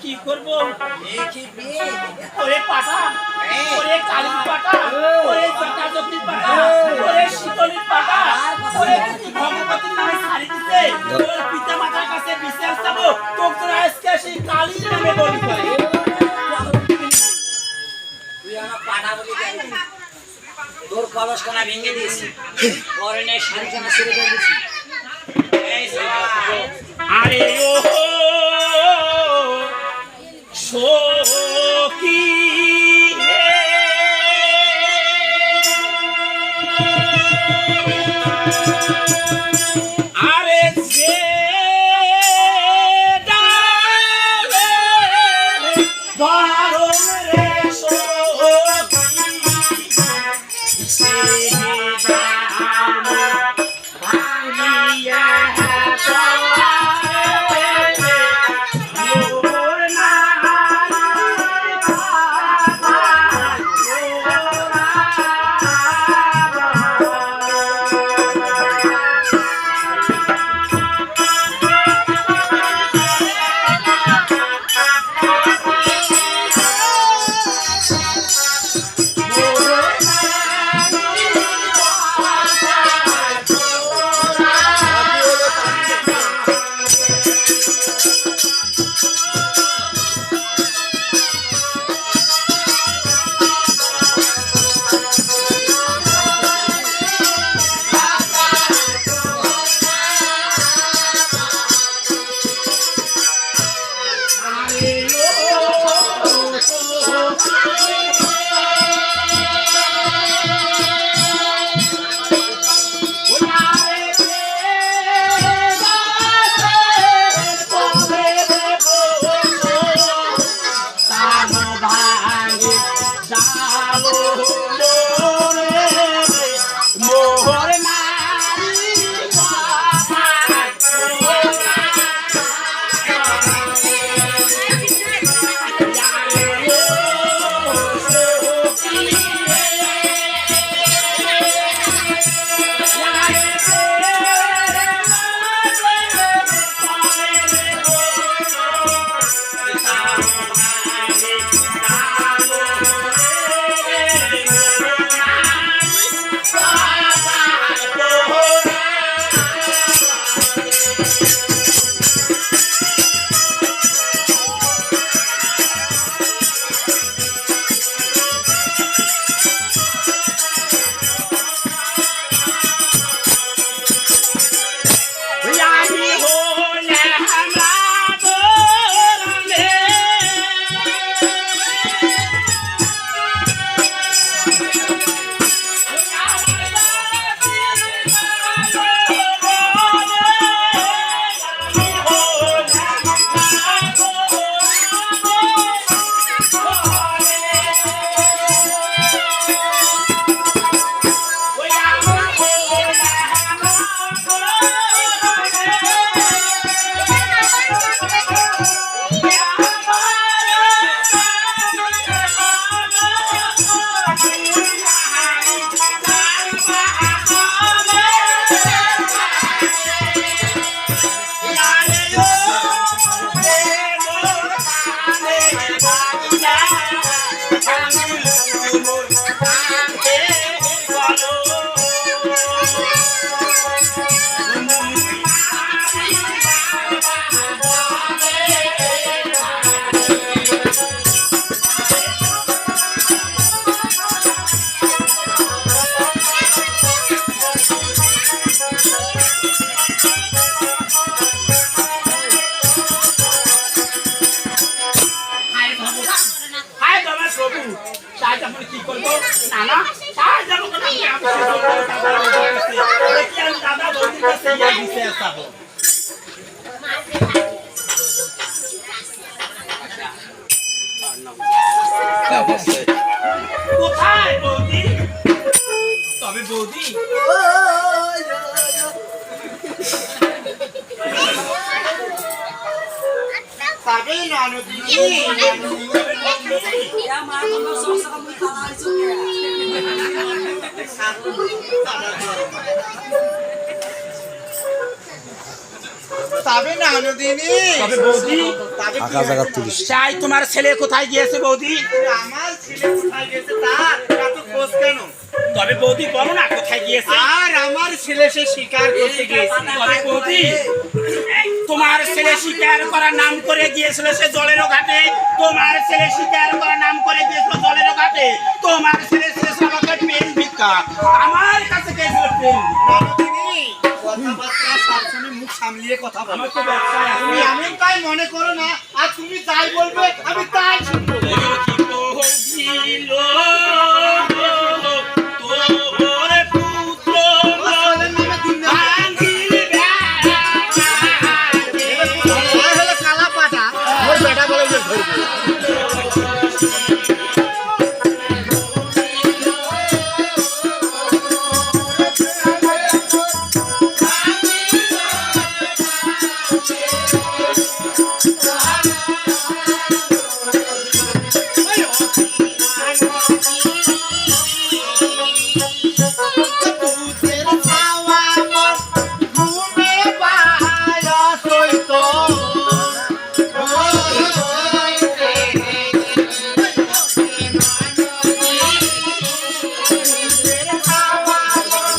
কি করব ওরে পাটা ওরে কালী পাটা ওরে জটাজটির পাটা ওরে শীতলীর পাটা ওরে ভগবতীর নামে ছাড়ি দিতে তোর পিতা মাতার কাছে বিচার চাব তোর আজকে সেই কালীর নামে বলি করে তুই আমার পাটা বলি জানি তোর কলস কানা ভেঙে দিয়েছি পরে নে শাড়ি কানা ছেড়ে দিয়েছি এই আরে ও সখী আরে যে ডালে ধরম রে সখী সে ডাল ভাঙিয়া কোথায় বৌদি? তবে বৌদি তবে ননদিনী ইয়া মা তোমরা সবসময় মুই খাওয়া হইছো তবে ননদিনী তবে বৌদি তবে ফাঁকা জায়গা তুলিস চাই তোমার ছেলে কোথায় গিয়েছে বৌদি? আমার ছেলে কোথায় গেছে তার এত খোঁজ কেন? তবে বৌদি বলো না কোথায় গিয়েছে? আর আমার ছেলে সে শিকার করতে গিয়েছে। তবে বৌদি তোমার ছেলে শিকার করার নাম করে গিয়েছিল সে জলের ঘাটে। তোমার ছেলে শিকার করার নাম করে গিয়েছিল জলের ঘাটে। তোমার ছেলে শেষ আমাকে পেন ভিক্ষা, আমার কাছে গিয়েছিল পেন। ননদিনী কথাবার্তা সবসময় মুখ সামলিয়ে কথা বলো। আমার তো ব্যবসায় আছে। তুমি এমনটাই মনে করো না, আর তুমি যাই বলবে আমি তাই শুনবো। ছিল তোর পুত্র ছেলের নামে দিন না। ওই হলো কালা পাটা, ওর বেটা বলে ওকে ধরবে। দুধের ছাওয়া মোর ঘুমে বাহারা সইত। দুধের ছাওয়া মোর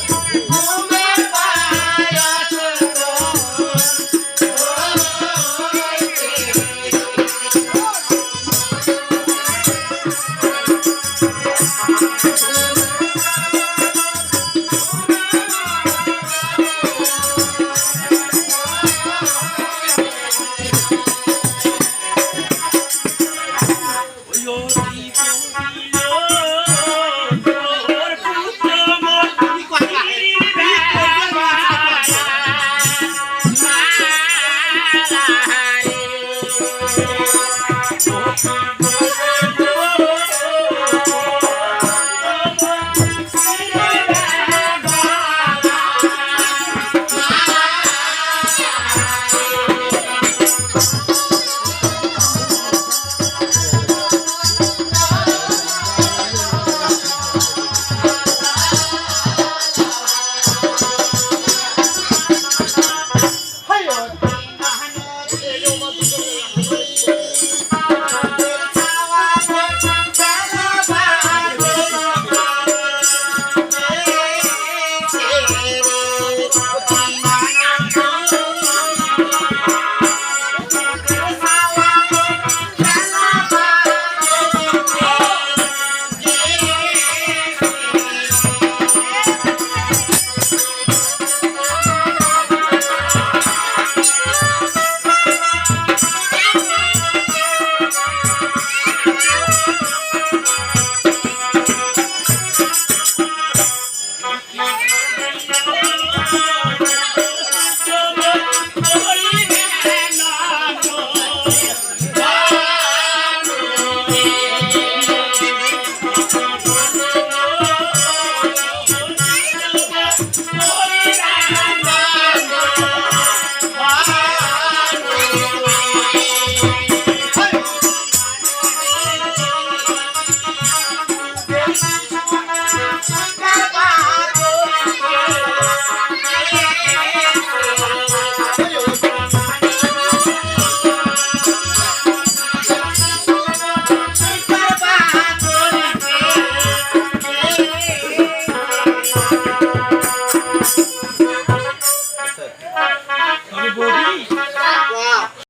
ঘুমে বাহারা সইত।